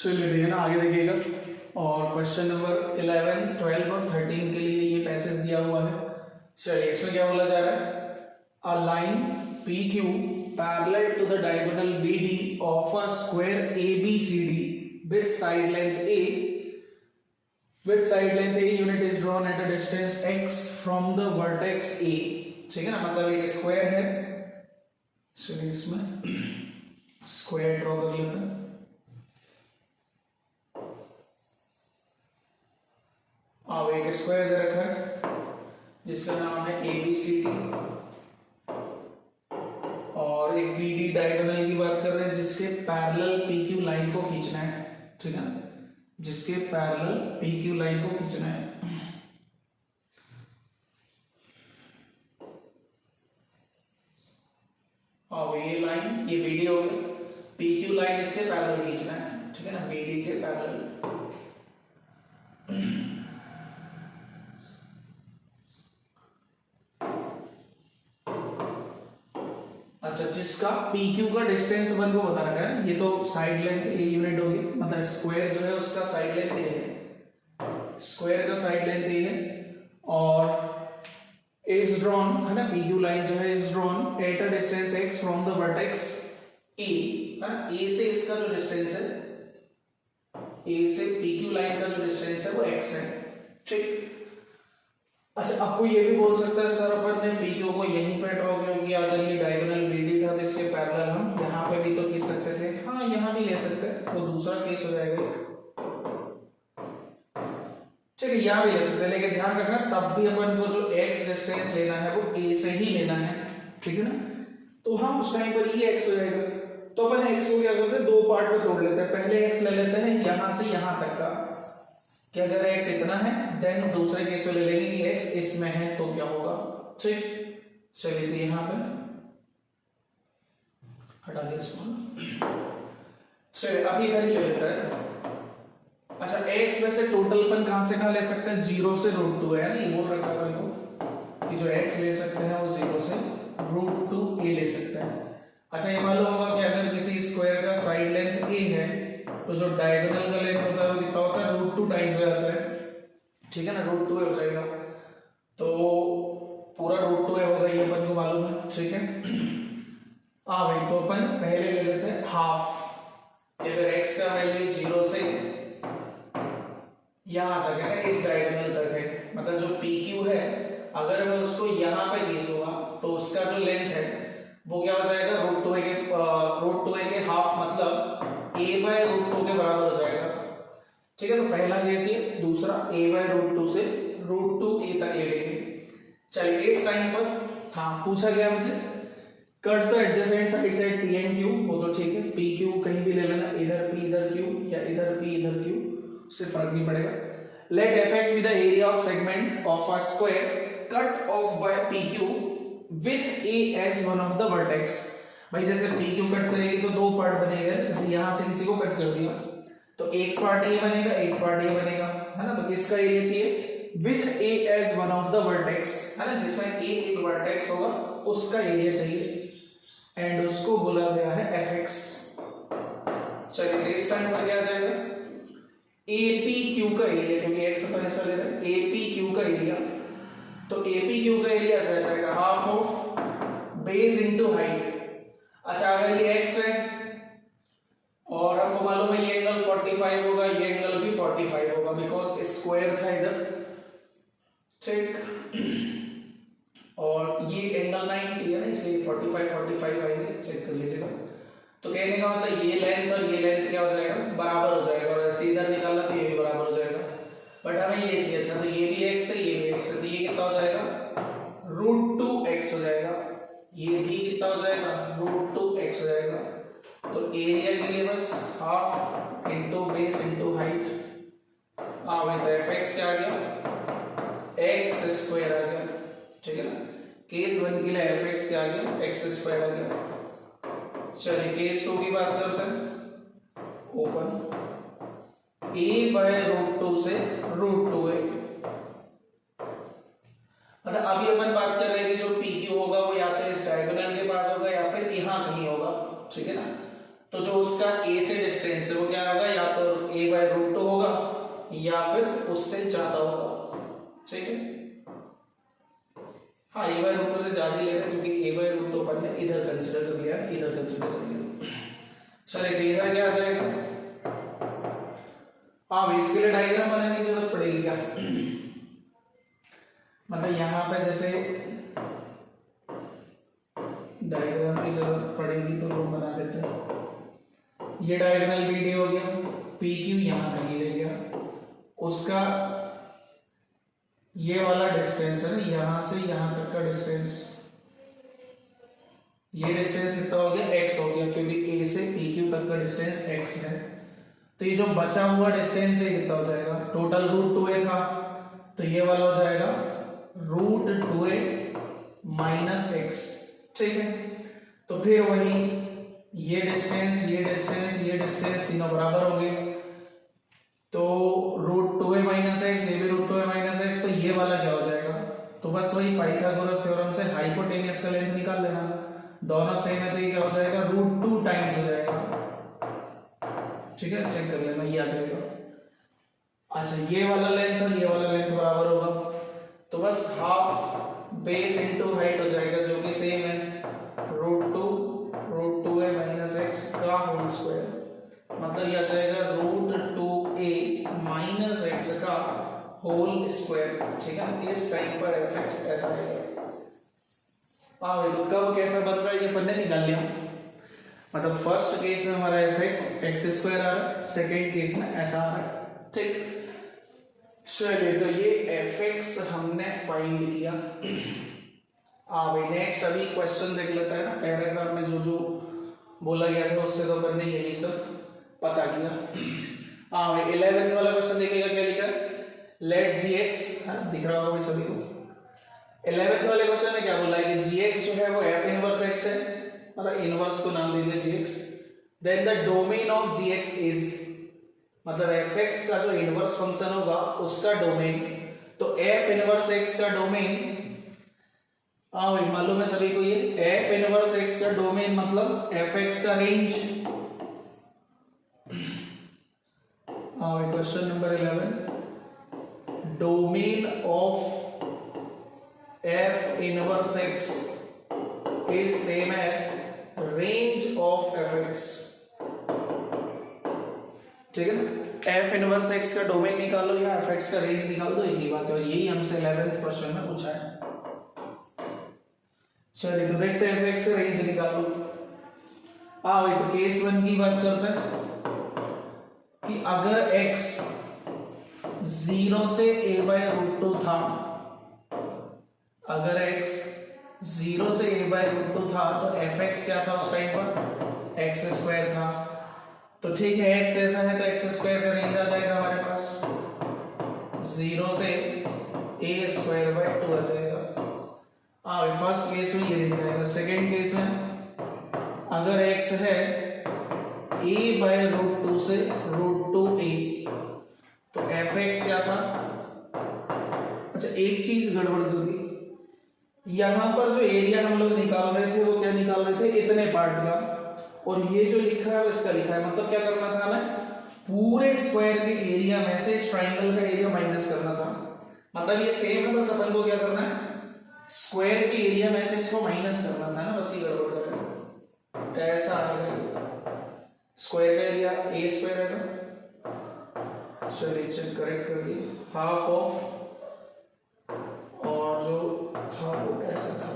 चलिए भैया ना आगे देखिएगा। और क्वेश्चन नंबर 11, 12 और 13 के लिए ये पैसेज दिया हुआ है। चलिए इसमें क्या बोला जा रहा है, a line P Q parallel to the diagonal B D of a square A B C D with side length a unit is drawn at a distance x from the vertex A. ठीक है ना, मतलब एक square है। चलिए इसमें square draw कर लेते हैं। एक स्क्वायर दे रखा है जिसका नाम है ए बी सी डी, और एक बी डी डायगोनल की बात कर रहे हैं जिसके पैरेलल पी क्यू लाइन को खींचना है। ठीक है, जिसके पैरेलल पी क्यू लाइन को खींचना है। और ये लाइन, ये बी डी हो गया, पी क्यू लाइन इसके पैरेलल खींचना है। ठीक है ना, बी डी के पैरेलल। अच्छा, जिसका पी क्यू का डिस्टेंस अपन को बता रखा है, ये तो साइड लेंथ ए यूनिट होगी, मतलब स्क्वायर जो है उसका साइड लेंथ ए है, स्क्वायर का साइड लेंथ ए है, और इज ड्रॉन है ना, पी क्यू लाइन जो है is drawn at a distance x from the vertex ए, है ना, ए से इसका जो डिस्टेंस है, ए से पी क्यू लाइन का जो डिस्टेंस है वो x है। ठीक। अच्छा, आपको ये भी बोल सकता है सर अपन ने पी क्यू को यहीं पे ड्रॉ किया, क्योंकि अगर ये डायगोनल बीडी था तो इसके पैरेलल हम यहाँ पे भी तो खींच सकते थे। हाँ, यहाँ भी ले सकते हैं, वो दूसरा केस हो जाएगा। ठीक है, यहाँ भी ले सकते हैं, लेकिन ध्यान रखना तब भी अपन को जो x डिस्टेंस लेना है वो a से ही लेना है। ठीक है ना, तो हम उस टाइम पर ये x हो जाएगा, तो अपन x को क्या करते हैं, दो पार्ट में तोड़ लेते हैं। पहले x ले लेते हैं यहाँ से यहाँ तक का, कि अगर x इतना है देन दूसरे केस में ले लेंगे कि x इसमें है तो क्या होगा। ठीक, चलिए तो यहाँ पे हटा दे इसको। चलिए अभी इधर ही ले लेते हैं। अच्छा, x वैसे टोटल अपन कहां से कहां ले सकते हैं, 0 से √2 है ना, ये बोल रखा था को कि जो x ले सकते हैं वो 0 से √2a ले सकते हैं। अच्छा, ये मालूम होगा कि अगर किसी स्क्वायर का साइड लेंथ a है तो जो डायगोनल का लेंथ होता है वो कितना होता है, √2 टाइम्स हो जाता है। ठीक है ना, √2a हो जाएगा, तो पूरा √2a होगा, ये अपन को मालूम है। ठीक है, हाँ भाई, तो अपन पहले ले लेते हैं हाफ। अगर x का वैल्यू 0 से यहाँ तक है ना, इस डायगोनल तक है, मतलब जो PQ है अगर मैं उसको यहाँ पे खींच दूंगा तो उसका जो लेंथ है वो क्या हो जाएगा, √2a के हाफ, मतलब a/√2 के बराबर हो जाएगा। ठीक है, तो पहला केस ये, दूसरा a/√2 से √2a तक ले लेंगे। चलिए इस टाइम पर हाँ पूछा गया हमसे कट्स द एडजेसेंट साइड से P एंड Q, वो तो ठीक है, PQ कहीं भी ले लेना, इधर P इधर Q या इधर P इधर Q, उससे फर्क नहीं पड़ेगा। Let fx be the area of segment of a square cut off by PQ with A as one of the vertex। भाई जैसे PQ कट करेगी तो दो पार्ट बनेगा, जैसे यहाँ से किसी को कट कर दिया तो एक पार्ट ये बनेगा, एक पार्ट ये बनेगा, है ना, तो किसका एरिया चाहिए, with A as one of the vertex, है ना, जिसमें A एक वर्टेक्स होगा उसका एरिया चाहिए, एंड उसको बोला गया है fx। चलिए इस टाइम पर क्या आ जाएगा, APQ का एरिया, क्योंकि x अपन ऐसा ले रहे हैं, APQ का एरिया, तो APQ का एरिया ऐसा जाएगा half of base into height. अच्छा, अगर ये x है और हमको मालूम है ये एंगल 45 होगा, ये एंगल भी 45 होगा, बिकॉज स्क्वायर था इधर। ठीक, और ये एंगल 90 है ना, इसलिए 45 आएंगे, चेक कर लीजिएगा। तो कहने का मतलब ये लेंथ और ये लेंथ क्या हो जाएगा, बराबर हो जाएगा, और ऐसे इधर निकालना तो ये भी बराबर हो जाएगा, बट हमें ये चाहिए। अच्छा, तो ये भी x है, ये भी x है, तो ये कितना हो जाएगा, √2x हो जाएगा, ये भी कितना हो जाएगा, √2x हो जाएगा। तो एरिया के लिए बस half into base into height. हाँ भाई, तो fx क्या आ गया, x स्क्वायर आ गया। ठीक है ना, केस 1 के लिए fx क्या आ गया, x स्क्वायर आ गया। चलिए केस 2 की बात करते हैं, ओपन a/√2 से √2a। मतलब अभी अपन बात कर रहे हैं कि जो PQ होगा वो या तो इस डायगोनल के पास होगा या फिर यहाँ कहीं होगा। ठीक है ना, तो जो उसका ए से डिस्टेंस है वो क्या होगा, या तो a बाय रूट 2 होगा या फिर उससे ज्यादा होगा। ठीक है, हाँ a बाय रूट 2 से ज्यादा ही ले रहे हैं क्योंकि a बाय रूट 2 अपन ने इधर कंसीडर कर लिया, इधर कंसीडर कर लिया। चलिए तो इधर क्या आ जाएगा, अब इसके लिए डायग्राम बनाने की जरूरत पड़ेगी क्या, मतलब यहाँ पे जैसे डायग्राम की जरूरत पड़ेगी तो लोग बना देते हैं। ये डायगोनल बीडी हो गया, पी क्यू यहाँ कहीं रह गया, उसका ये वाला डिस्टेंस है ना, यहाँ से यहाँ तक का डिस्टेंस, ये डिस्टेंस कितना हो गया, x हो गया क्योंकि a से पी क्यू तक का डिस्टेंस x है। तो ये जो बचा हुआ डिस्टेंस है कितना हो जाएगा, टोटल रूट 2a था तो ये वाला हो जाएगा रूट 2a माइनस एक्स। ठीक है, तो फिर वही ये डिस्टेंस ये डिस्टेंस ये डिस्टेंस तीनों बराबर हो गए, तो रूट 2a माइनस एक्स, ये भी रूट 2a माइनस एक्स, तो ये वाला क्या हो जाएगा, तो बस वही पाइथागोरस थ्योरम से हाइपोटेनियस का लेंथ निकाल लेना, दोनों सेम है तो ये क्या हो जाएगा, रूट 2 टाइम्स हो जाएगा। ठीक है, चेक कर लेना, ये आ जाएगा। अच्छा, ये वाला लेंथ और ये वाला लेंथ बराबर होगा, तो बस हाफ बेस इनटू हाइट हो जाएगा जो कि सेम है, रूट 2a माइनस एक्स का होल स्क्वायर, मतलब ये आ जाएगा रूट 2a माइनस एक्स का होल स्क्वायर। ठीक है, इस टाइम पर fx ऐसा रहेगा। हाँ भाई, तो कब कैसा बन रहा है ये पन्ने निकाल लिया, मतलब फर्स्ट केस में हमारा fx एक्स स्क्वायर आ रहा है, सेकेंड केस में ऐसा आ रहा है। ठीक, चलिए तो ये fx हमने फाइंड किया। हाँ भाई, नेक्स्ट अभी क्वेश्चन देख लेता है ना, पैराग्राफ में जो जो बोला गया था उससे तो अपन ने यही सब पता किया। हाँ भाई, 11th वाला क्वेश्चन देखिएगा, क्या लिखा है, लेट gx, दिख रहा होगा भाई सभी को। 11th वाले क्वेश्चन में क्या बोला है कि gx जो है वो f इनवर्स x है, मतलब इनवर्स को नाम दे दिया gx, then the domain of gx is, मतलब fx का जो इनवर्स फंक्शन होगा उसका डोमेन, तो f इनवर्स x का डोमेन, हाँ भाई मालूम है सभी को ये, f इनवर्स x का डोमेन मतलब fx का रेंज। हाँ भाई, question number 11, domain of f inverse x is same as range of fx। ठीक है ना, f इनवर्स x का डोमेन निकालो या fx का रेंज निकाल दो, एक ही बात है, और यही हमसे 11th क्वेश्चन में पूछा है। चलिए तो देखते हैं fx का रेंज निकालो। हाँ भाई, तो केस 1 की बात करते हैं कि अगर x 0 से a बाय रूट 2 था, अगर x 0 से a बाय रूट 2 था तो fx क्या था उस टाइम पर, एक्स स्क्वायर था। तो ठीक है, x ऐसा है तो एक्स स्क्वायर का रेंज आ जाएगा हमारे पास, 0 से a स्क्वायर बाय 2 आ जाएगा। हाँ, फर्स्ट केस में ये रेंज आएगा। सेकेंड केस में अगर x है a बाय रूट 2 से रूट 2a, तो fx क्या था, अच्छा एक चीज गड़बड़ कर दी, यहाँ पर जो एरिया हम लोग निकाल रहे थे वो क्या निकाल रहे थे, इतने पार्ट का, और ये जो लिखा है वो इसका लिखा है, मतलब क्या करना था हमें, पूरे स्क्वायर के एरिया में से इस ट्राइंगल का एरिया माइनस करना था। मतलब ये सेम है, बस अपन को क्या करना है, स्क्वायर के एरिया में से इसको माइनस करना था ना, बस ये गड़बड़ कर रहे हैं। ऐसा आएगा, स्क्वायर का एरिया ए स्क्वायर आएगा, चलिए चेक करेक्ट कर दिए, हाफ ऑफ, और जो था वो ऐसा था।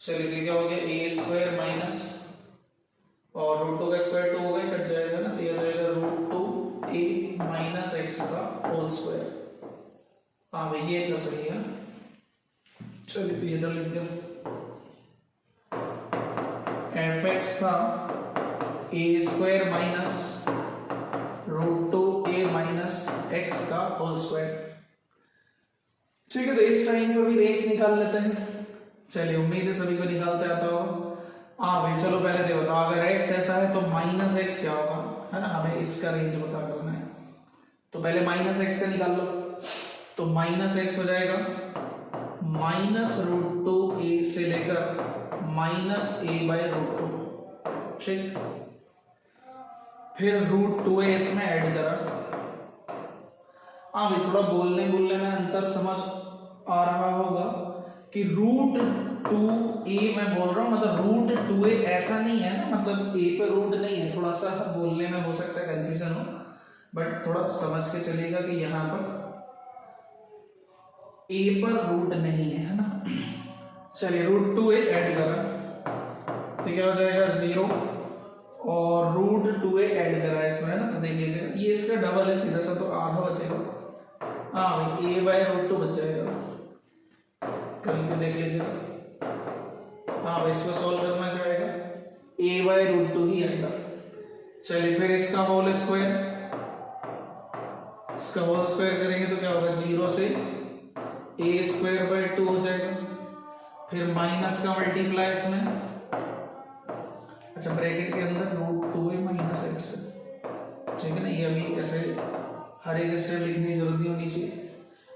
चलिए क्या हो गया, ए स्क्वायर माइनस, और रूट 2 का स्क्वायर 2 हो गया, कट जाएगा ना, तो ये जाएगा रूट 2a माइनस एक्स का होल स्क्वायर। हाँ भाई, ये था सही है। चलिए तो इधर लिख दिया, fx था a square minus root 2a minus x का होल स्क्वायर। ठीक है, तो इस टाइम पर भी रेंज निकाल लेते हैं। चलिए, उम्मीद है सभी को निकालते आता होगा। हाँ भाई, चलो पहले देखो, तो अगर x ऐसा है तो माइनस एक्स क्या होगा, है ना, हमें इसका रेंज पता करना है, तो पहले माइनस एक्स का निकाल लो, तो माइनस एक्स हो जाएगा माइनस रूट 2a से लेकर minus a by root two. ठीक, फिर रूट टू ए इसमें ऐड करा। हाँ भाई, थोड़ा बोलने में अंतर समझ आ रहा होगा कि रूट टू ए मैं बोल रहा हूँ, मतलब रूट टू ए ऐसा नहीं है ना, मतलब ए पे रूट नहीं है। थोड़ा सा बोलने में हो सकता है कंफ्यूजन हो, बट थोड़ा समझ के चलिएगा कि यहाँ पर ए पर रूट नहीं है ना। चलिए, रूट टू ए ऐड करा तो क्या हो जाएगा 0, और रूट टू ए ऐड करा इसमें ना, तो देख लीजिएगा ये इसका डबल है सीधा सा, तो आधा बचेगा। हाँ भाई, ए बाय रूट टू बच जाएगा, करके देख लीजिएगा। हाँ भाई, इसको सॉल्व करना क्या आएगा, ए बाय रूट टू ही आएगा। चलिए, फिर इसका होल स्क्वायर, इसका होल स्क्वायर करेंगे तो क्या होगा, 0 से ए स्क्वायर बाय 2 हो जाएगा। फिर माइनस का मल्टीप्लाई इसमें, अच्छा ब्रैकेट के अंदर रूट टू ए माइनस एक्स, ठीक है ना। ये अभी ऐसे हर एक स्टेप लिखने की जरूरत नहीं होनी चाहिए।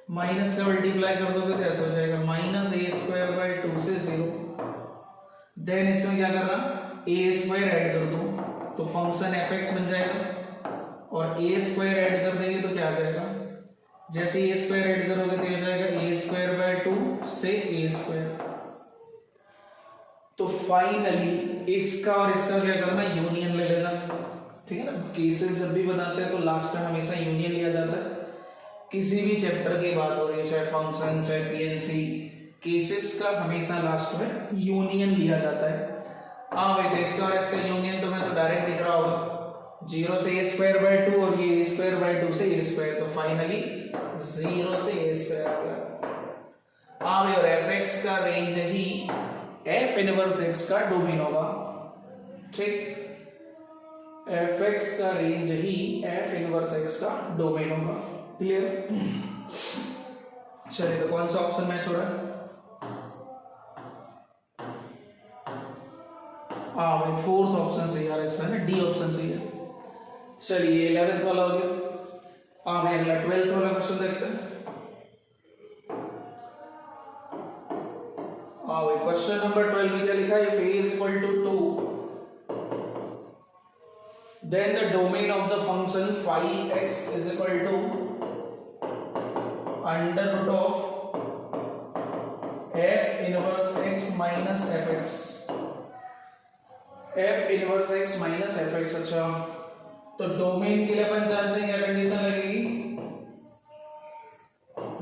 माइनस से मल्टीप्लाई कर दोगे तो ऐसा हो जाएगा माइनस ए स्क्वायर बाय 2 से 0। देन इसमें क्या करना, ए स्क्वायर ऐड कर दो तो फंक्शन एफ एक्स बन जाएगा, और ए स्क्वायर ऐड कर देंगे तो क्या आ जाएगा, जैसे ए स्क्वायर ऐड करोगे तो हो जाएगा ए स्क्वायर बाय 2 से ए स्क्वायर। तो फाइनली इसका और इसका क्या करना, यूनियन ले लेना, ठीक है ना। केसेस जब भी बनाते हैं तो लास्ट में हमेशा यूनियन लिया जाता है। किसी भी चैप्टर की बात हो रही है, चाहे फंक्शन चाहे पीएनसी, केसेस का हमेशा लास्ट में यूनियन लिया जाता है। हाँ भाई, तो इसका और इसका यूनियन तो मैं तो डायरेक्ट दिख रहा होगा, 0 से ए स्क्वायर बाय 2 और ये ए स्क्वायर बाय 2 से ए स्क्वायर, तो फाइनली 0 से ए स्क्वायर आ गया। हाँ भाई, और एफ एक्स का रेंज ही एफ इनवर्स एक्स का डोमेन होगा। ठीक, एफ एक्स का रेंज ही एफ इनवर्स एक्स का डोमेन होगा। क्लियर। चलिए, तो कौन सा ऑप्शन मैं छोड़ा, हाँ भाई, फोर्थ ऑप्शन सही आ रहा है इसमें ना, डी ऑप्शन सही है। चलिए, 11th वाला हो गया। हाँ भाई, अगला 12th वाला क्वेश्चन देखते हैं। हाँ भाई, क्वेश्चन नंबर 12 में क्या लिखा है, if a is equal to 2 then the domain of the function phi x is equal to under root of f inverse x minus fx, f inverse x minus fx। अच्छा, तो domain के लिए अपन जानते हैं क्या कंडीशन लगेगी,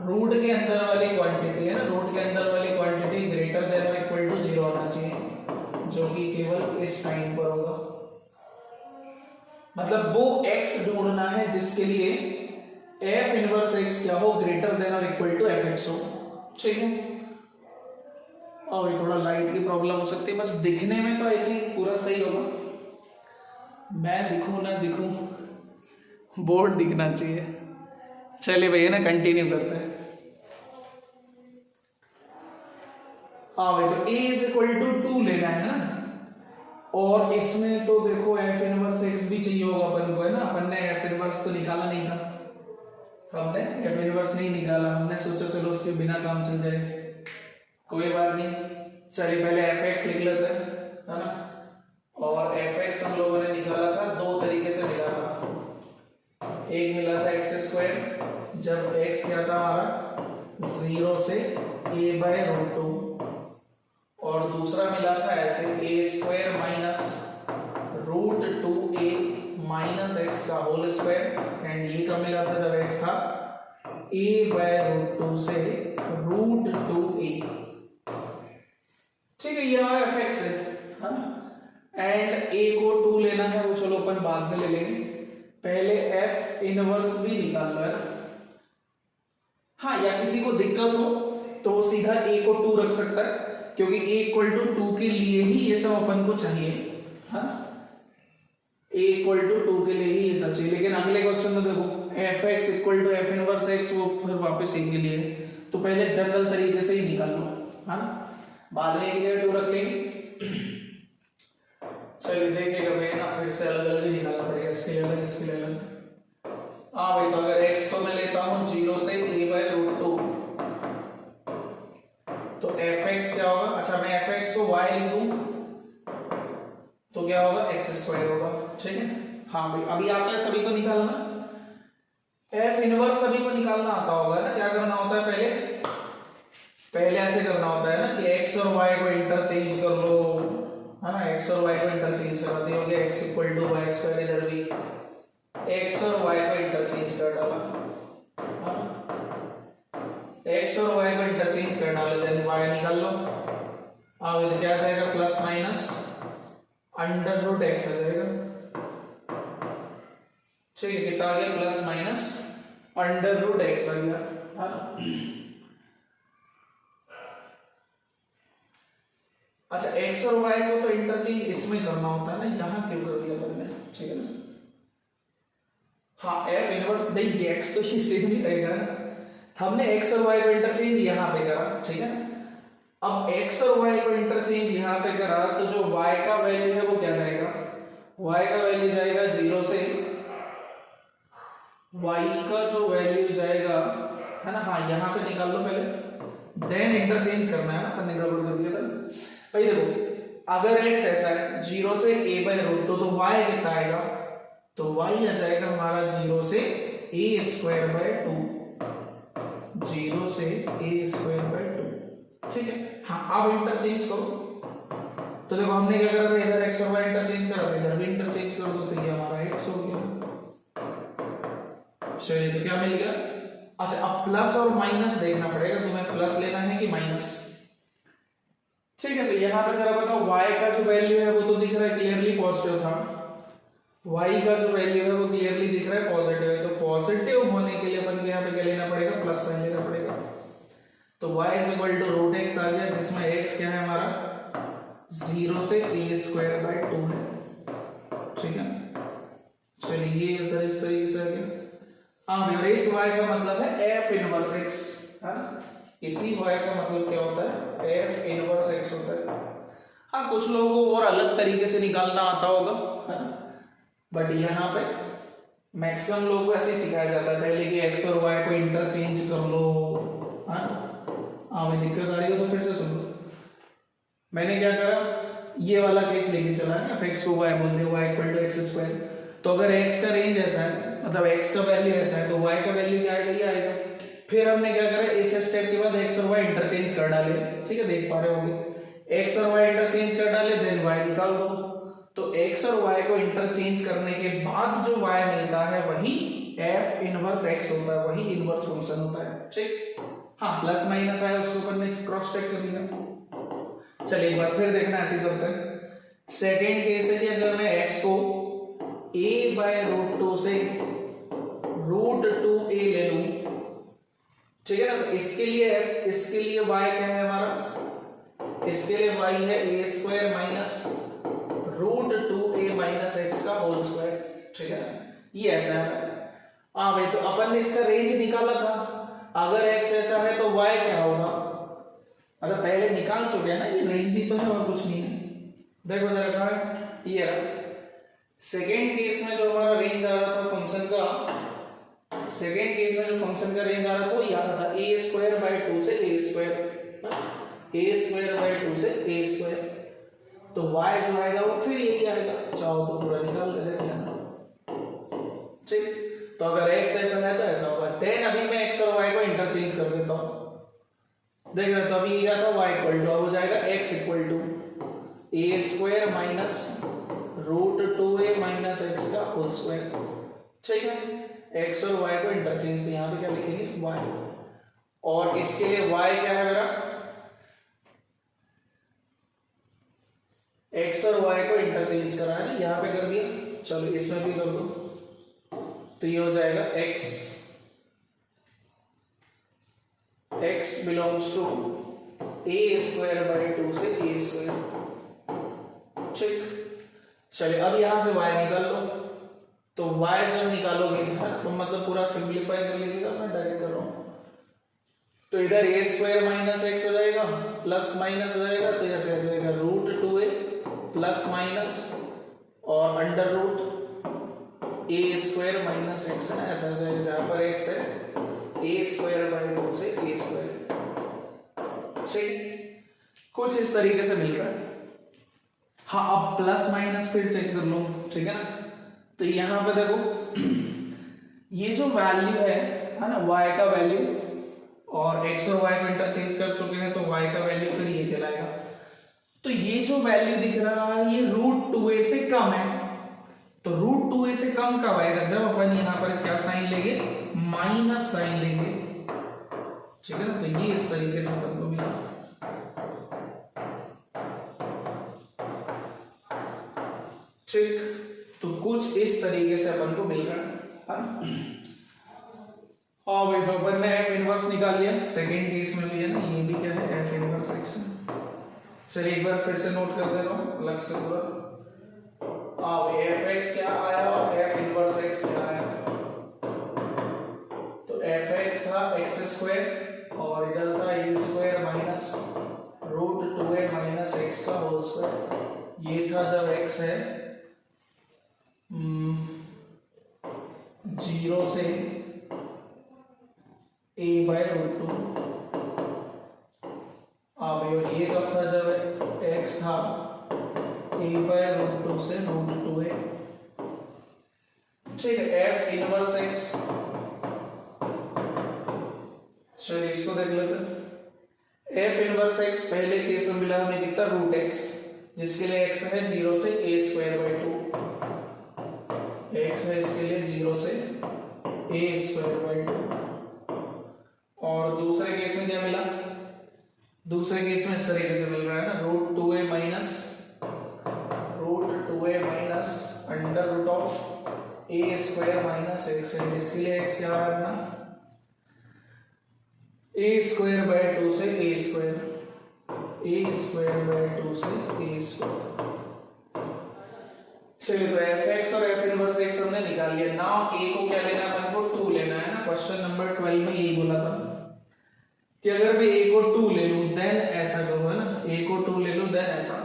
root के अंदर वाली क्वांटिटी है ना, रूट के अंदर वाली क्वांटिटी ग्रेटर देन और इक्वल टू 0 होना चाहिए, जो कि केवल इस टाइम पर होगा। मतलब वो x ढूंढना है जिसके लिए f इनवर्स x क्या हो, ग्रेटर देन और इक्वल टू fx हो। ठीक है, और थोड़ा लाइट की प्रॉब्लम हो सकती है, बस दिखने में तो आई थिंक पूरा सही होगा। मैं दिखूं ना दिखूं, बोर्ड दिखना चाहिए। चलिए भैया ना, कंटिन्यू करते हैं। हाँ भाई, तो a इज इक्वल टू 2 लेना है ना, और इसमें तो देखो एफ इनवर्स एक्स भी चाहिए होगा अपन को, है ना। अपन ने एफ इनवर्स तो निकाला नहीं था, हमने एफ इनवर्स नहीं निकाला, हमने सोचा चलो उसके बिना काम चल जाए, कोई बात नहीं। चलिए, पहले एफ एक्स लिख लेते हैं, है ना। और एफ एक्स हम लोगों ने निकाला था, दो तरीके से मिला था। एक मिला था एक्स स्क्वायर, जब एक्स क्या था हमारा 0 से a बाय रूट 2, और दूसरा मिला था ऐसे a square minus root 2a minus x का होल स्क्वायर, एंड ये कब मिला था, जब एक्स था a बाय रूट 2 से रूट 2a। ठीक है, ये हमारा एफ एक्स है ना, एंड a को 2 लेना है, वो चलो अपन बाद में ले लेंगे, पहले एफ इनवर्स भी निकाल लो है। हाँ, या किसी को दिक्कत हो तो वो सीधा a को 2 रख सकता है, क्योंकि a इक्वल टू 2 के लिए ही ये सब अपन को चाहिए, हाँ, a इक्वल टू 2 के लिए ही ये सब चाहिए। लेकिन अगले क्वेश्चन में देखो f x equal to f inverse x, वो फिर वापस a के लिए, तो पहले जनरल तरीके से ही निकाल लो, हाँ, बाद में एक जगह 2 रख लेंगे। चलिए, देखिएगा भाई ना, फिर से अलग अलग ही निकालना पड़ेगा, इसके लिए अलग इसके लिए अलग। हाँ भाई, तो अगर x को मैं लेता हूँ 0 से a बाय रूट 2, तो एफ एक्स क्या होगा, अच्छा मैं एफ एक्स को वाई लिख दूं तो क्या होगा, एक्स स्क्वायर होगा, ठीक है। हाँ भाई अभी आता है सभी को निकालना, एफ इनवर्स सभी को निकालना आता होगा ना। क्या करना होता है, पहले ऐसे करना होता है ना कि एक्स और वाई को इंटरचेंज कर लो, है ना, एक्स और वाई को इंटरचेंज करा दिया, x equal to y square, इधर भी एक्स और वाई को इंटरचेंज कर डाला, एक्स और वाई को इंटरचेंज कर डालो, देन वाई निकाल लो। अब इधर क्या जाएगा, plus minus under root x आ जाएगा, ठीक है। कितना आ गया, plus minus under root x आ गया, है ना। अच्छा एक्स और वाई को तो इंटरचेंज इसमें करना होता है ना, यहाँ क्यों कर दिया मैंने, ठीक है ना। हाँ एफ इनवर्स नहीं, एक्स तो ये सेम ही रहेगा, हमने एक्स और वाई को इंटरचेंज यहाँ पे करा, ठीक है। अब एक्स और वाई को इंटरचेंज यहाँ पे करा तो जो वाई का वैल्यू है वो क्या जाएगा, वाई का वैल्यू जाएगा 0 से, वाई का जो वैल्यू जाएगा, है ना, हाँ यहाँ पे निकाल लो पहले, देन इंटरचेंज करना है ना, अपन ने गड़बड़ कर दिया था भाई। देखो अगर x ऐसा है 0 से a बाय रूट तो y कितना आएगा, तो y आ जाएगा हमारा 0 से a स्क्वायर बाय 2, 0 से a स्क्वायर बाय 2, ठीक है। हाँ अब इंटरचेंज करो, तो देखो हमने क्या करा था, इधर x और y इंटरचेंज करा था, इधर भी इंटरचेंज कर दो, तो ये हमारा x हो गया, चलिए तो क्या मिल गया। अच्छा अब प्लस और माइनस देखना पड़ेगा, तुम्हें प्लस लेना है कि माइनस, ठीक है। तो यहाँ पे जरा बताओ y का जो वैल्यू है वो तो दिख रहा है क्लियरली पॉजिटिव था, y का जो वैल्यू है वो क्लियरली दिख रहा है पॉजिटिव है, तो पॉजिटिव होने के लिए अपन को यहाँ पे क्या लेना पड़ेगा, प्लस साइन लेना पड़ेगा। तो y is equal to root x आ गया, जिसमें x क्या है हमारा 0 से a स्क्वायर बाय 2 है, ठीक है। चलिए ये इधर इस तरीके से आ गया। हाँ भैया इस y का मतलब है f इनवर्स x, है ना, इसी y का मतलब क्या होता है, f इनवर्स x होता है। हाँ कुछ लोगों को और अलग तरीके से निकालना आता होगा, है ना, बट यहाँ पे मैक्सिमम लोगों को ऐसे ही सिखाया जाता है पहले कि x और y को इंटरचेंज कर लो, है ना। हाँ भाई दिक्कत आ रही हो तो फिर से सुन लो, मैंने क्या करा, ये वाला केस लेके चला ना, f को y बोल दे, y equal to x square, तो अगर x का रेंज ऐसा है, मतलब x का वैल्यू ऐसा है, तो y का वैल्यू क्या आएगा, ये आएगा। फिर हमने क्या करा, इस स्टेप के बाद x और y इंटरचेंज कर डाले, ठीक है, देख पा रहे होंगे, x और y इंटरचेंज कर डाले, देन y निकाल दो। तो x और y को इंटरचेंज करने के बाद जो y मिलता है वही f इनवर्स x होता है, वही इनवर्स फंक्शन होता है, ठीक। हाँ प्लस माइनस आया उसको अपन ने क्रॉस चेक कर लिया। चलिए एक बार फिर देखना, ऐसे करते हैं। सेकेंड केस है कि अगर मैं x को a बाय रूट 2 से रूट 2a ले लूं, ठीक है ना, तो इसके लिए y क्या है हमारा, इसके लिए y है a square minus root 2a minus x का होल स्क्वायर, ठीक है, ये ऐसा है। हाँ भाई तो अपन ने इसका रेंज निकाला था, अगर x ऐसा है तो y क्या होगा, मतलब पहले निकाल चुके हैं ना, ये रेंज ही तो है और कुछ नहीं है। देखो जरा कहाँ है, ये रहा। सेकेंड केस में जो हमारा रेंज आ रहा था फंक्शन का, सेकेंड केस में जो फंक्शन का रेंज आ रहा था वो ये आ रहा था a स्क्वायर बाय 2 से a square, a square by 2 से a स्क्वायर, तो y जो आएगा वो फिर यही आएगा, चाहो तो पूरा निकाल के देख लेना, ठीक। तो अगर x ऐसा है तो ऐसा होगा, देन अभी मैं x और y को इंटरचेंज कर देता हूँ, देख रहे तो अभी क्या था, y इक्वल टू हो जाएगा x equal to a square minus root 2a minus x का होल स्क्वायर, ठीक है। x और y को इंटरचेंज, तो यहाँ पे क्या लिखेंगे y, और इसके लिए y क्या है मेरा, x और y को इंटरचेंज करा है ना, यहाँ पे कर दिया, चलो इसमें भी कर दो, तो ये हो जाएगा x belongs to a square by 2 से a स्क्वायर, ठीक। चलिए अब यहां से y निकाल लो, तो y जब निकालोगे है तो मतलब पूरा सिंपलीफाई कर लीजिएगा, मैं डायरेक्ट कर रहा हूं, तो इधर a स्क्वायर माइनस एक्स हो जाएगा, प्लस माइनस हो जाएगा, तो ऐसे हो जाएगा रूट 2a प्लस माइनस और under root a square minus x, है ना, ऐसा हो जाएगा, जहां पर x है a स्क्वायर बाय 2 से a स्क्वायर, ठीक। कुछ इस तरीके से मिल रहा है। हाँ, अब प्लस माइनस फिर चेक कर लो, ठीक है ना। तो यहां पे देखो ये जो वैल्यू है ना, y का वैल्यू, और x और y को इंटरचेंज कर चुके हैं तो y का वैल्यू फिर ये कहलाएगा। तो ये जो वैल्यू दिख रहा है ये √2a से कम है। तो √2a से कम कब आएगा? जब अपन यहां पर क्या साइन लेंगे? माइनस साइन लेंगे, ठीक है ना। तो ये इस तरीके से अपन को मिला, ठीक। तो कुछ इस तरीके से अपन को मिल रहा है। हाँ भाई, तो अपन ने f इनवर्स निकाल लिया। सेकंड केस में भी है ना, ये भी क्या है? f inverse x। चलिए एक बार फिर से नोट कर दे रहा हूँ अलग से पूरा। अब fx क्या आया और f इनवर्स x क्या आया? तो fx था x² और इधर था a² minus √2a minus x का होल स्क्वायर। ये था जब x है 0 से a/√2। अब ये कब था? जब x था a/√2 से √2a, ठीक है। f इनवर्स x, चलिए इसको देख लेते हैं। f इनवर्स x पहले केस में मिला हमें कितना? √x, जिसके लिए x है 0 से a²/2। x है इसके लिए 0 से a²/2। और दूसरे केस में क्या मिला? दूसरे केस में इस तरीके से मिल रहा है ना, √2a minus √a minus x है। इसके लिए x क्या है अपना? a²/2 से a², a²/2 से a²। चलिए, तो fx और f इनवर्स x हमने निकाल लिया। नाउ a को क्या लेना है अपन को? 2 लेना है ना। क्वेश्चन नंबर 12 में यही बोला था कि अगर मैं a को 2 ले लूं देन ऐसा करूं, है ना। a को 2 ले लूं देन ऐसा।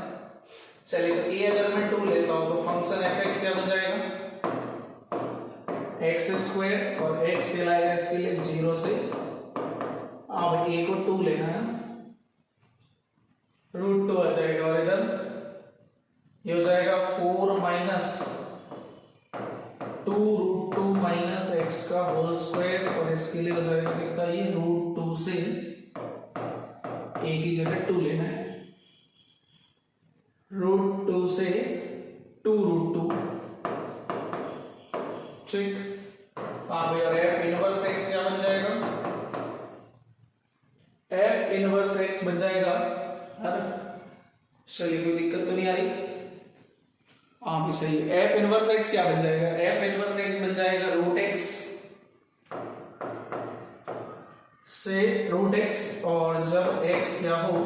चलिए, तो a अगर मैं 2 लेता हूं तो फंक्शन fx क्या बन जाएगा? x² और x कहलाएगा इसके लिए 0 से, अब a को 2 लेना है, √2 आ जाएगा और इधर ये हो जाएगा 4 माइनस 2√2 माइनस x का होल स्क्वायर, और इसके लिए हो जाएगा कितना? ये √2 से a की जगह 2 लेना है, √2 से 2√2, ठीक। हाँ भाई, और f इनवर्स x क्या बन जाएगा? f इनवर्स x बन जाएगा, चलिए कोई दिक्कत तो नहीं आ रही? हाँ भी सही है। f इनवर्स x क्या बन जाएगा? f इनवर्स x बन जाएगा √x से √x, और जब x क्या हो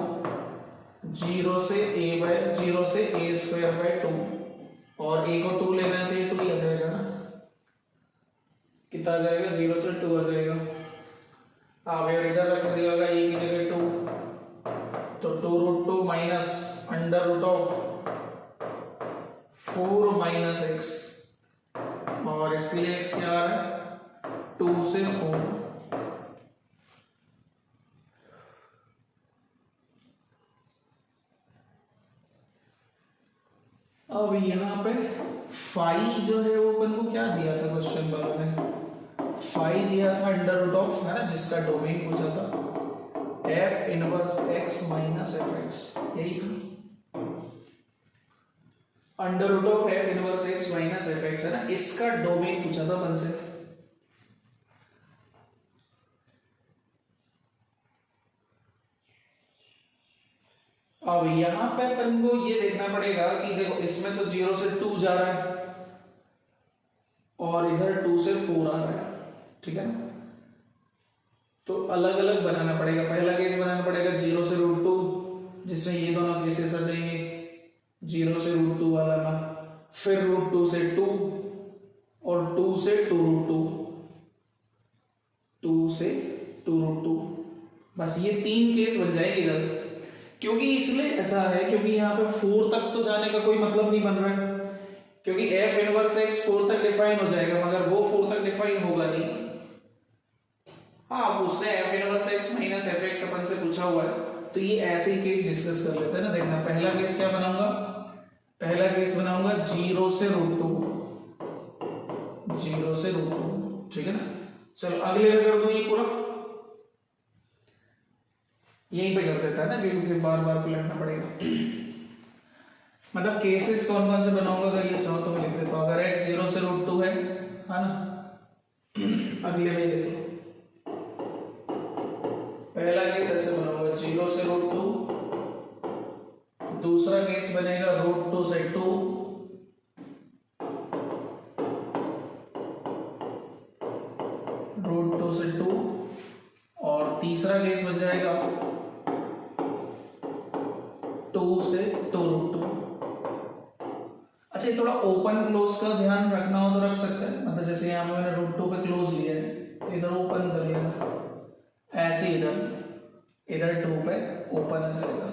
0 से a²/2, और a को 2 लेना है तो ये 2 ही आ जाएगा ना। कितना आ जाएगा? 0 से 2 आ जाएगा। हाँ भाई, और इधर रख दिया होगा a की जगह 2, तो 2√2 माइनस √4 माइनस x, और इसके लिए x क्या आ रहा है? 2 से 4। अब यहाँ पे फाई जो है वो अपन को क्या दिया था क्वेश्चन वालों ने? फाई दिया था √, है ना, जिसका डोमेन पूछा था f inverse x minus fx, यही था √f inverse x minus fx, है ना। इसका डोमेन पूछा था मन से। अब यहां पे अपन को ये देखना पड़ेगा कि देखो इसमें तो 0 से 2 जा रहा है और इधर 2 से 4 आ रहा है, ठीक है ना। तो अलग अलग बनाना पड़ेगा। पहला केस बनाना पड़ेगा 0 से √2, जिसमें ये दोनों केसेस आ जाएंगे, 0 से √2 वाला ना, फिर √2 से 2 और 2 से 2√2, 2 से 2√2। बस ये 3 केस बन जाएंगे इधर। क्योंकि इसलिए ऐसा है क्योंकि यहाँ पे 4 तक तो जाने का कोई मतलब नहीं बन रहा है, क्योंकि f इनवर्स x 4 तक डिफाइन हो जाएगा, मगर वो 4 तक डिफाइन होगा नहीं। हाँ, उसने f inverse x minus fx अपन से पूछा हुआ है, तो ये ऐसे ही केस डिस्कस कर लेते हैं ना। देखना पहला केस क्या बनाऊंगा, पहला केस बनाऊंगा 0 से √2, 0 से √2, ठीक है ना। चलो अगले में कर दूं ये पूरा, यहीं पे कर देता है ना क्योंकि फिर बार बार पलटना पड़ेगा। मतलब केसेस कौन कौन से बनाऊंगा, अगर ये चाहो तो मैं लिख देता हूं। अगर x 0 से √2 है ना, अगले में देख लो। पहला केस ऐसे बनाऊंगा 0 से √2, दूसरा केस बनेगा √2 से 2, √2 से 2, और तीसरा केस बन जाएगा 2 से 2√2। अच्छा ये थोड़ा ओपन क्लोज का ध्यान रखना हो तो रख सकते हैं, मतलब जैसे यहाँ पे मैंने √2 पे क्लोज लिया है तो इधर ओपन कर लेना, ऐसे इधर 2 पे ओपन आ जाएगा,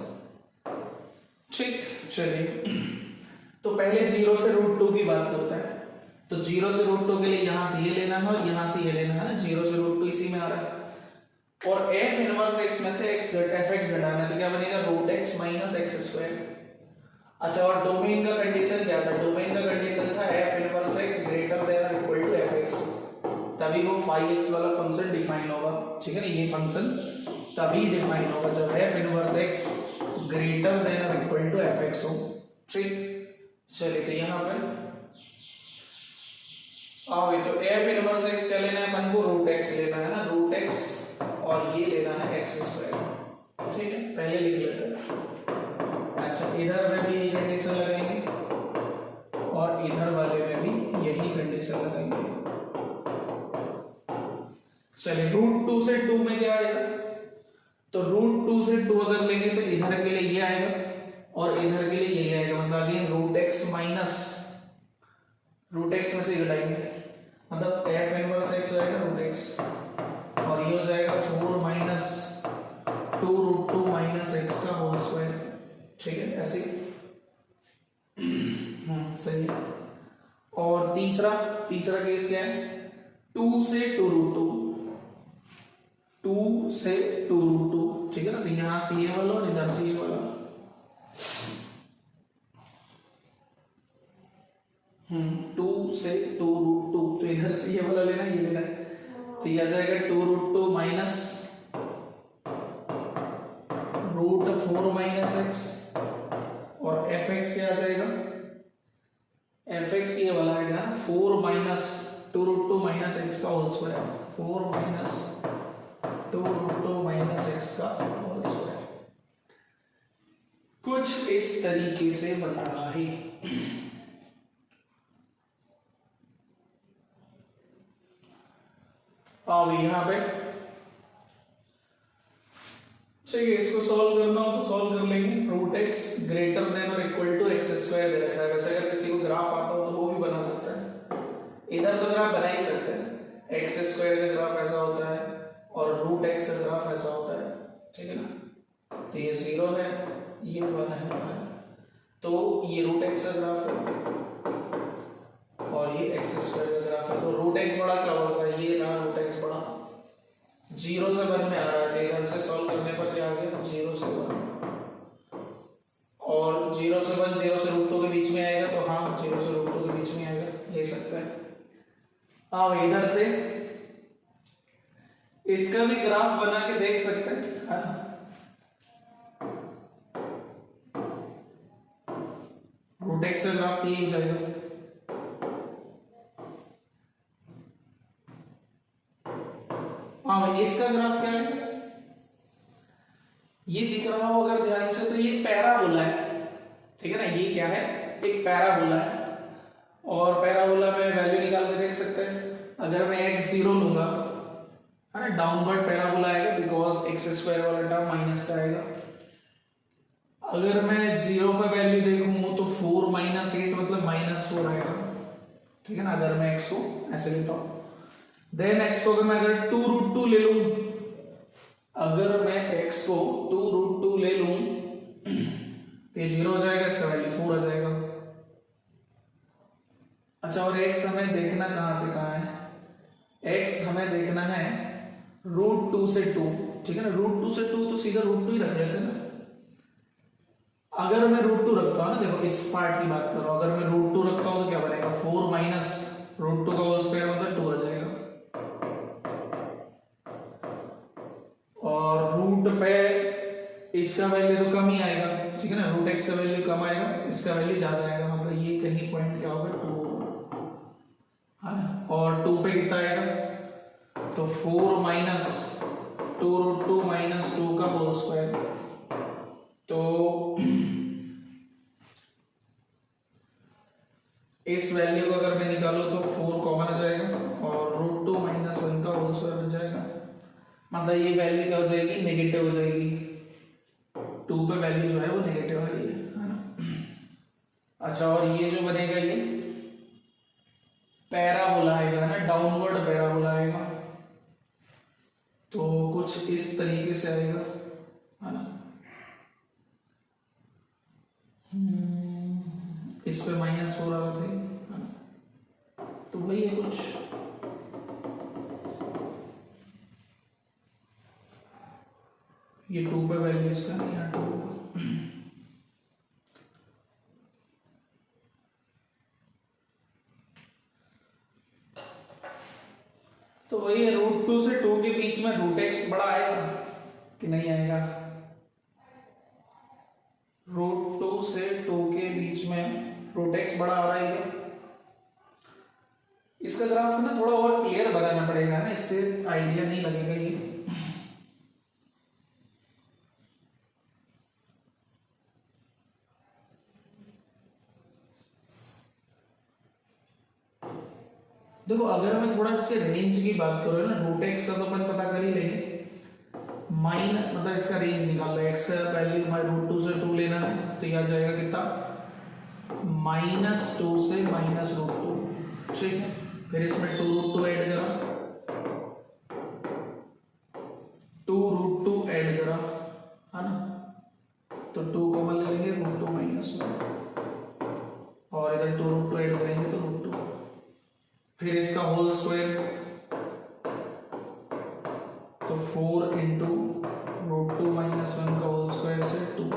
ठीक। चलिए तो पहले 0 से √2 की बात करते हैं। तो 0 से √2 के लिए यहां से ये लेना है और यहां से ये लेना है ना, 0 से √2 इसी में आ रहा है, और f इनवर्स x में से fx घटाना है तो क्या बनेगा √x माइनस x²। अच्छा और डोमेन का कंडीशन क्या था, डोमेन का कंडीशन था f inverse x greater than और इक्वल टू fx, तभी वो phi x वाला फंक्शन डिफाइन होगा, ठीक है ना। ये फंक्शन तभी डिफाइन होगा जब f inverse x greater than और इक्वल टू fx हो, ठीक। चलिए तो यहाँ पर आओ, तो f इनवर्स x क्या लेना है अपन को, √x लेना है ना, √x, और ये लेना है x², ठीक है। पहले लिख लेते हैं। अच्छा इधर में भी यही कंडीशन लगाएंगे और इधर वाले में भी यही कंडीशन लगाएंगे। चलिए √2 से 2 में क्या आएगा, तो √2 से 2 अगर लेंगे तो इधर के लिए ये आएगा और इधर के लिए यही आएगा, मतलब अगेन √x माइनस √x में से घटाएंगे, मतलब f इनवर्स x हो जाएगा √x और ये हो जाएगा 4 माइनस 2√2 माइनस x का होल स्क्वायर, ठीक है ऐसे। सही है। और तीसरा केस क्या है, 2 से 2√2, 2 से 2√2, ठीक है ना। तो यहां से ये वाला और इधर से ये वाला, 2 से 2√2, तो इधर से ये वाला लेना, ये लेना है, तो ये आ जाएगा 2√2 माइनस √4 माइनस x, और fx क्या आ जाएगा, fx ये वाला है ना 4 माइनस 2√2 माइनस x का whole square, 4 minus 2√2 minus x का होल स्क्वायर, कुछ इस तरीके से बन रहा है। अब यहां पे चलिए इसको सॉल्व करना हो तो सॉल्व कर लेंगे। √x ग्रेटर देन और इक्वल टू x² दे रखा है, वैसे अगर किसी को ग्राफ आता हो तो वो भी बना सकता है, इधर तो ग्राफ बना ही सकते हैं, x² का ग्राफ ऐसा होता है और √x का ग्राफ ऐसा होता है, ठीक है ना। तो ये 0 है, ये 1 है, तो ये √x का ग्राफ है और ये x² का ग्राफ है, तो √x बड़ा क्या होगा, ये रहा √x बड़ा, 0 से 1 में आ रहा है, इधर से सॉल्व करने पर क्या आ गया 0 से 1, और 0 से 1 0 से √2 के बीच में आएगा, तो हाँ 0 से √2 के बीच में आएगा, ले सकते हैं। अब इधर से इसका भी ग्राफ बना के देख सकते हैं, √x का ग्राफ यही हो जाएगा, हाँ इसका ग्राफ क्या है, ये दिख रहा हो अगर ध्यान से तो ये पैराबोला है, ठीक है ना। ये क्या है, एक पैराबोला है, और पैराबोला में वैल्यू निकाल के देख सकते हैं। अगर मैं x0 लूंगा है ना, डाउनवर्ड पैराबोला आएगा बिकॉज x² वाला टर्म माइनस का आएगा। अगर मैं 0 पे वैल्यू देखूं तो 4 माइनस 8 मतलब -4 आएगा, ठीक है ना, अगर मैं x को ऐसे लेता हूं। देन x को मैं अगर 2√2 ले लूं, अगर मैं x को 2√2 ले लूं तो ये 0 हो जाएगा, इसका वैल्यू 4 आ जाएगा। अच्छा और x हमें देखना कहां से कहां है, x हमें देखना है √2 से 2, ठीक है ना, √2 से 2 तो सीधा √2 ही रख लेते हैं ना। अगर मैं √2 रखता हूँ ना, देखो इस पार्ट की बात कर रहा हूँ, अगर मैं √2 रखता हूँ तो क्या बनेगा, 4 माइनस √2 का होल स्क्वायर मतलब 2 आ जाएगा, और रूट पे इसका वैल्यू तो कम ही आएगा, ठीक है ना, √x का वैल्यू कम आएगा, इसका वैल्यू ज्यादा आएगा, मतलब ये कहीं पॉइंट क्या होगा 2, है ना, और 2 पे कितना आएगा, तो 4 माइनस 2√2 माइनस 2 का होल स्क्वायर, तो इस वैल्यू को अगर मैं निकालूं तो 4 कॉमन आ जाएगा और √2 माइनस 1 का होल स्क्वायर बच जाएगा, मतलब ये वैल्यू क्या हो जाएगी, नेगेटिव हो जाएगी, 2 पे वैल्यू जो है वो नेगेटिव आई है ना। अच्छा, और ये जो बनेगा ये पैराबोला आएगा ना, डाउनवर्ड पैराबोला आएगा, तो कुछ इस तरीके से आएगा, है ना। इस पे -4 आ रहे थे, है ना, तो वही है कुछ, ये 2 पे वैल्यू इसका नहीं है 2, तो वही है √2 से 2 के बीच में √x बड़ा आएगा कि नहीं आएगा, √2 से 2 के बीच में √x बड़ा आ रहा है क्या, इसका ग्राफ ना थोड़ा और क्लियर बनाना पड़ेगा ना, इससे आइडिया नहीं लगेगा ये। देखो अगर मैं थोड़ा इसके रेंज की बात करूँ ना, √x का तो अपन पता कर ही लेंगे, मतलब इसका रेंज निकाल रहे हैं, x का वैल्यू √2 से 2 लेना है, तो यह आ जाएगा कितना, -2 से -√2, ठीक है, फिर इसमें 2√2 ऐड करा, 2√2 ऐड करा, है ना, तो 2 कॉमन ले लेंगे, √2 -1, और इधर 2√2 ऐड करेंगे तो √2, फिर इसका होल स्क्वायर, तो 4 इंटू √2 -1 का होल स्क्वायर से 2,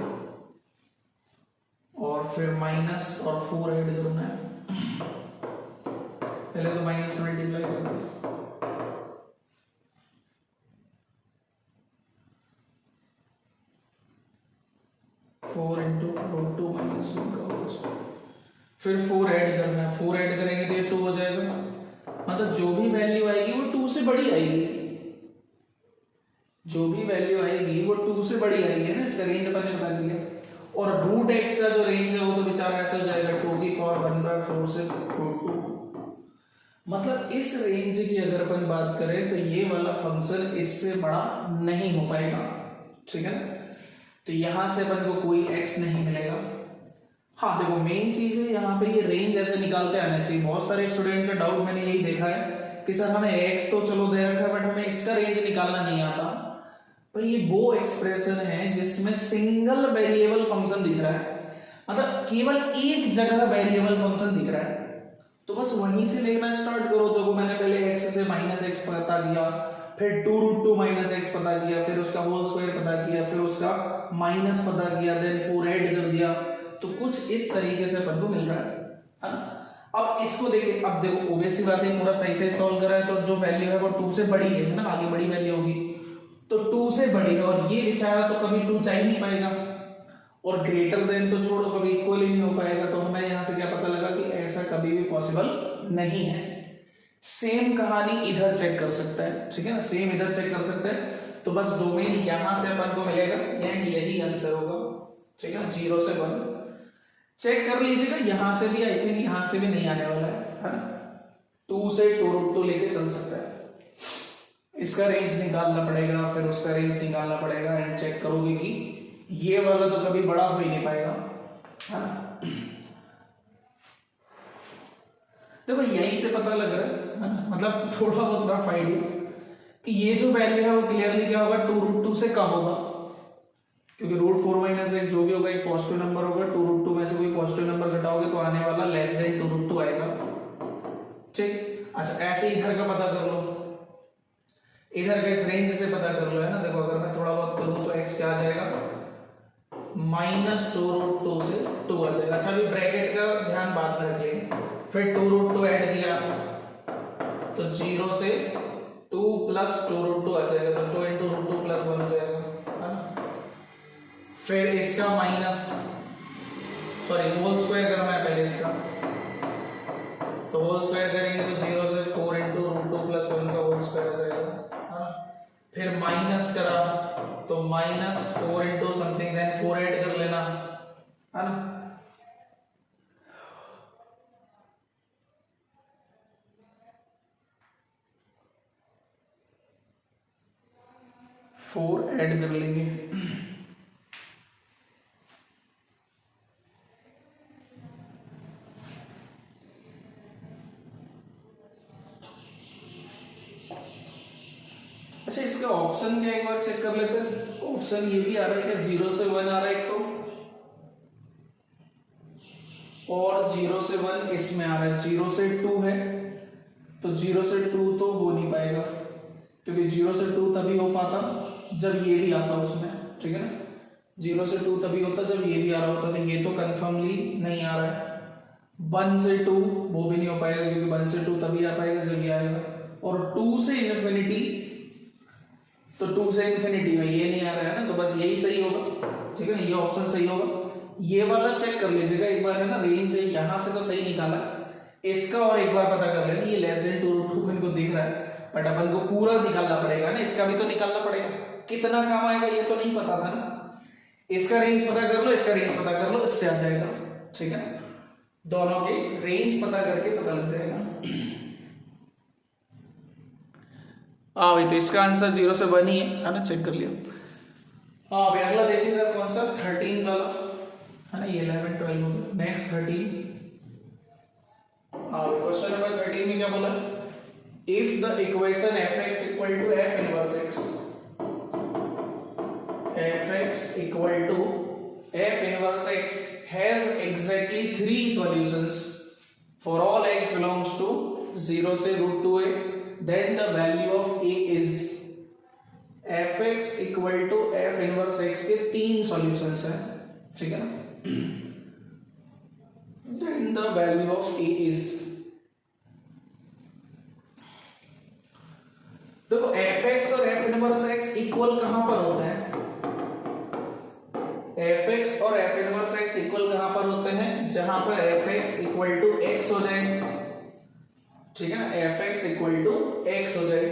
और फिर माइनस और 4 ऐड करना है, पहले तो माइनस मल्टीप्लाई करना है, √2 -1 का होल स्क्वायर, फिर 4 ऐड करना है, 4 ऐड करेंगे तो ये 2 हो जाएगा, मतलब जो भी वैल्यू आएगी वो 2 से बड़ी आएगी, जो भी वैल्यू आएगी वो 2 से बड़ी आएगी ना, इसका रेंज अपन ने बता दिया, और √x का जो रेंज है वो तो बेचारा ऐसे हो जाएगा 2 की पावर 1/4 से √2, मतलब इस रेंज की अगर अपन बात करें तो ये वाला फंक्शन इससे बड़ा नहीं हो पाएगा, ठीक है ना, तो यहां से अपन को कोई x नहीं मिलेगा। हाँ देखो मेन चीज है यहाँ पे ये रेंज ऐसे निकालते आना चाहिए, बहुत सारे स्टूडेंट का डाउट मैंने यही देखा है कि सर हमें x तो चलो दे रखा है बट हमें इसका रेंज निकालना नहीं आता, पर ये वो एक्सप्रेशन है जिसमें सिंगल वेरिएबल फंक्शन दिख रहा है, मतलब केवल एक जगह वेरिएबल फंक्शन दिख रहा है, तो बस वहीं से लेना स्टार्ट करो। तो मैंने पहले x से -x पता किया, फिर 2√2 -x पता किया, फिर उसका होल स्क्वायर पता किया, फिर उसका माइनस पता किया, देन 4 ऐड कर दिया, तो कुछ इस तरीके से अपन को मिल रहा है ना। अब इसको देखिए, अब देखो ओबवियस सी बात है, पूरा सही से सॉल्व करा है तो जो वैल्यू है वो 2 से बड़ी है ना, आगे बड़ी वैल्यू होगी, तो 2 से बड़ी है, और ये बेचारा तो कभी 2 जा ही नहीं पाएगा, और ग्रेटर देन तो छोड़ो कभी इक्वल ही नहीं हो पाएगा, तो हमें यहाँ से क्या पता लगा कि ऐसा कभी भी पॉसिबल नहीं है। सेम कहानी इधर चेक कर सकता है, ठीक है ना, सेम इधर चेक कर सकते हैं, तो बस डोमेन यहां से अपन को मिलेगा, यही आंसर होगा, ठीक है, 0 से 1 चेक कर लीजिएगा, यहां से भी आई थिंक यहां से भी नहीं आने वाला है ना, 2 से 2√2 लेके चल सकता है, इसका रेंज निकालना पड़ेगा, फिर उसका रेंज निकालना पड़ेगा, एंड चेक करोगे कि ये वाला तो कभी बड़ा हो ही नहीं पाएगा, है ना। देखो यहीं से पता लग रहा है ना, मतलब थोड़ा बहुत रफ आइडिया कि ये जो वैल्यू है वो क्लियरली क्या होगा, 2√2 से कम होगा, क्योंकि √4 - 1 जो भी होगा एक पॉजिटिव नंबर होगा, 2√2 में से कोई पॉजिटिव नंबर घटाओगे तो आने वाला लेस देन 2√2 आएगा, ठीक। अच्छा ऐसे इधर का पता कर लो, इधर का इस रेंज से पता कर लो, है ना। देखो अगर मैं थोड़ा बहुत करूँ तो x क्या आ जाएगा, -2√2 से 2 आ जाएगा। अच्छा अभी ब्रैकेट का ध्यान बाद में रख लेंगे। फिर 2√2 ऐड किया तो 0 से 2 प्लस 2√2 आ जाएगा, तो 2 इंटू √2 + 1 हो जाएगा, है ना। फिर इसका माइनस, सॉरी होल स्क्वायर करना है पहले इसका, तो होल स्क्वायर करेंगे तो 0 से 4 इंटू √2 + 1 का होल स्क्वायर आ जाएगा, है ना। फिर माइनस करा तो -4 इंटू समथिंग, देन 4 ऐड कर लेना, है ना। फोर ऐड कर लेंगे। अच्छा इसका ऑप्शन क्या एक बार चेक कर लेते हैं। ऑप्शन ये भी आ रहा है क्या, 0 से 1 आ रहा है एक तो, और 0 से 1 इसमें आ रहा है, 0 से 2 है, तो 0 से 2 तो हो नहीं पाएगा, क्योंकि 0 से 2 तभी हो पाता जब ये भी आता उसमें, ठीक है ना। 0 से 2 तभी होता जब ये भी आ रहा होता, तो ये तो कंफर्मली नहीं आ रहा है। 1 से 2 वो भी नहीं हो पाएगा, क्योंकि 1 से 2 तभी आ पाएगा जब ये आएगा, और 2 से इन्फिनिटी, तो 2 से इन्फिनिटी में ये नहीं आ रहा है ना, तो बस यही सही होगा, ठीक है ना, ये ऑप्शन सही होगा। ये वाला चेक कर लीजिएगा एक बार, है ना। रेंज है यहाँ से तो सही निकाला, इसका और एक बार पता कर लेना। ये <2√2 इनको दिख रहा है, बट अपन को पूरा निकालना पड़ेगा ना, इसका भी तो निकालना पड़ेगा। कितना काम आएगा ये तो नहीं पता था ना। इसका रेंज पता कर लो, इसका रेंज पता कर लो, इससे आ जाएगा, ठीक है। दोनों के रेंज पता करके पता लग जाएगा। भाई तो इसका आंसर 0 से 1 ही है ना, चेक कर लिया। हाँ भाई अगला देखिएगा कौन सा, 13 वाला, है ना। ये 11 12 हो गया, नेक्स्ट 13। क्वेश्चन नंबर 13 में क्या बोला, if the equation f(x) equal to f inverse x, f(x) equal to f inverse x has exactly 3 solutions for all x belongs to 0 से √2a, then the value of a is f(x) equal to f inverse x के 3 solutions हैं, ठीक है ना। then the value of a is, देखो f(x) और f inverse x equal कहां पर होते हैं, f(x) और f इनवर्स x इक्वल कहां पर होते हैं, जहां पर f(x) इक्वल टू x हो जाए, ठीक है ना। f(x) इक्वल टू x हो जाए,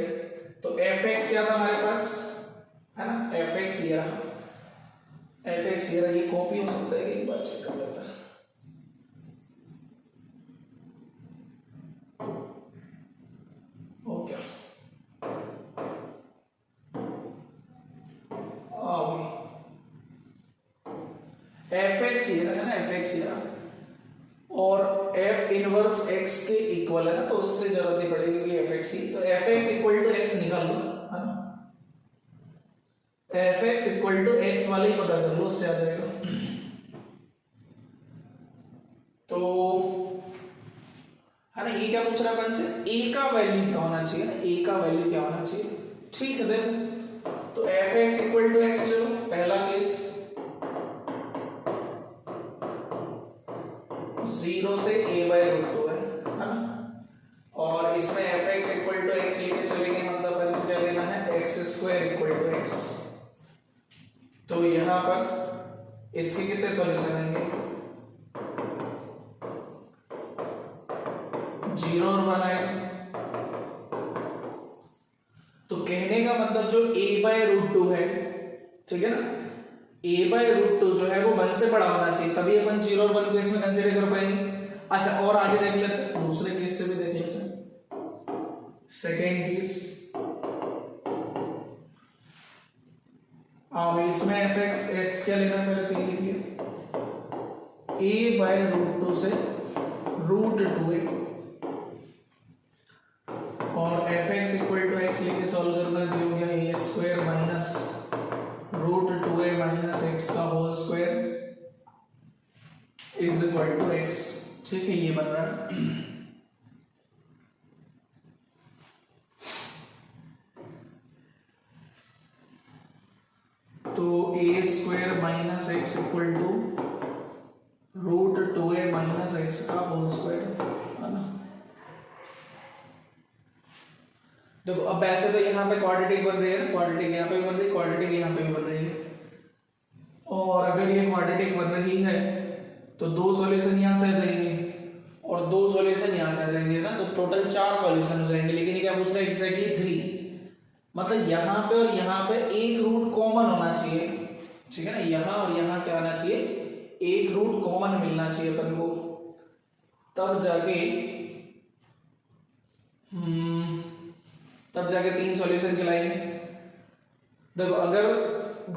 तो f(x) क्या था हमारे पास, है ना, f(x) ये रहा, f(x) ये रहा। ये कॉपी हो सकता है कि एक बार चेक कर लेता है। ओके f(x) ये रहा, है ना, f(x) ये रहा, और f इनवर्स x के इक्वल है ना, तो उससे जरूरत नहीं पड़ेगी क्योंकि f(x) ही, तो f(x) इक्वल टू x निकाल लो, है ना। f(x) इक्वल टू x वाले ही पता कर लो, उससे आ जाएगा। तो है ना, ये क्या पूछ रहा है अपन से, a का वैल्यू क्या होना चाहिए ना, a का वैल्यू क्या होना चाहिए, ठीक है। देखो तो f(x) इक्वल टू x ले लो, पहला केस 0 से a/√2 है ना, और इसमें f(x) इक्वल टू x लेके चलेंगे, मतलब अपन को क्या लेना है, x² इक्वल टू x। तो यहां पर इसके कितने सॉल्यूशन आएंगे, 0 और 1 आएगा। तो कहने का मतलब जो a/√2 है, ठीक है ना, a/√2 जो है वो 1 से बड़ा होना चाहिए, तभी अपन 0 और 1 को इसमें कंसीडर कर पाएंगे। अच्छा और आगे देख लेते हैं, दूसरे केस से भी देख लेते हैं। सेकेंड केस, अब इसमें f(x) x क्या लेना है, पहले लिख लिया, a/√2 से √2a, और f(x) इक्वल टू x लेके सॉल्व करना, जो हो गया a² minus √2a minus x का whole square is equal to x, ठीक है, ये बन रहा है। Equal to √2a minus x का होल स्क्वायर, है ना। देखो अब ऐसे तो यहाँ पे क्वाड्रेटिक बन रही है ना, क्वाड्रेटिक यहाँ पे भी बन रही है, क्वाड्रेटिक यहाँ पे भी बन रही है, और अगर ये क्वाड्रेटिक बन रही है तो 2 सॉल्यूशन यहाँ से आ जाएंगे और 2 सॉल्यूशन यहाँ से आ जाएंगे ना, तो टोटल 4 सॉल्यूशन हो जाएंगे। लेकिन ये क्या पूछ रहा है, एग्जैक्टली 3, मतलब यहाँ पे और यहाँ पे एक रूट कॉमन होना चाहिए, ठीक है ना। यहाँ और यहाँ क्या आना चाहिए, एक रूट कॉमन मिलना चाहिए अपन को, तब जाके 3 सॉल्यूशन कहलाएंगे। देखो अगर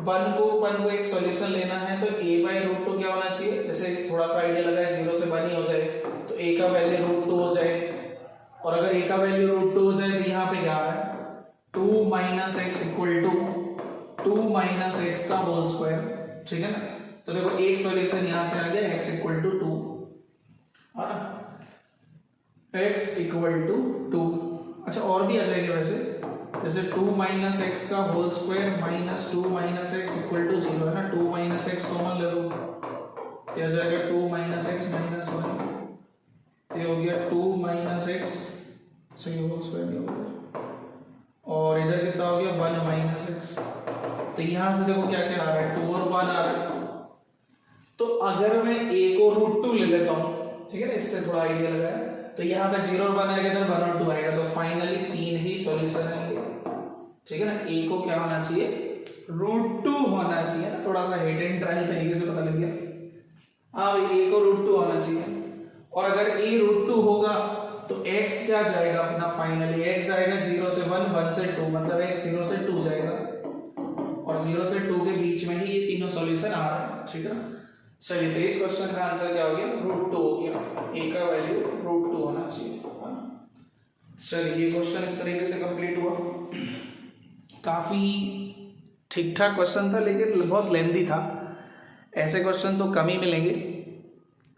वन को एक सॉल्यूशन लेना है तो a/√2 क्या होना चाहिए, जैसे थोड़ा सा आइडिया लगा है 0 से 1 ही हो जाए तो a का वैल्यू √2 हो जाए, और अगर a का वैल्यू √2 हो जाए तो यहाँ पे क्या आ रहा है 2 minus x equal to 2 minus x का होल स्क्वायर, ठीक है ना। तो देखो एक सॉल्यूशन यहाँ से आ गया x इक्वल टू 2, है ना, x इक्वल टू 2। अच्छा और भी आ जाएगा वैसे, जैसे 2 माइनस एक्स का whole square minus 2 minus x equal to 0, है ना। 2 माइनस एक्स कॉमन ले लो, ये आ जाएगा 2 माइनस एक्स माइनस 1, ये हो गया 2 माइनस एक्स, सही होल स्क्वायर नहीं हो गया, और इधर कितना हो गया 1 माइनस एक्स। तो यहाँ से देखो क्या क्या आ रहा है, 2 और 1 आ रहा है। तो अगर मैं a को √2 ले लेता हूँ, ठीक है ना, इससे थोड़ा आइडिया लगा है, तो यहाँ पे 0 और 1 आएगा, इधर 1 और 2 आएगा, तो फाइनली 3 ही सॉल्यूशन आएंगे, ठीक है ना। a को क्या होना चाहिए, √2 होना चाहिए ना, थोड़ा सा हिट एंड ट्रायल तरीके से पता लग गया। हाँ भाई a को √2 होना चाहिए, और अगर a √2 होगा तो x क्या जाएगा अपना, फाइनली x जाएगा 0 से 1, 1 से 2, मतलब x 0 से 2 जाएगा, और 0 से 2 के बीच में ही ये तीनों सॉल्यूशन आ रहे हैं, ठीक है ना। चलिए तो इस क्वेश्चन का आंसर क्या हो गया, √2 हो गया, a का वैल्यू √2 होना चाहिए, है ना। चलिए ये क्वेश्चन इस तरीके से कंप्लीट हुआ। काफी ठीक ठाक क्वेश्चन था लेकिन बहुत लेंथी था, ऐसे क्वेश्चन तो कम ही मिलेंगे।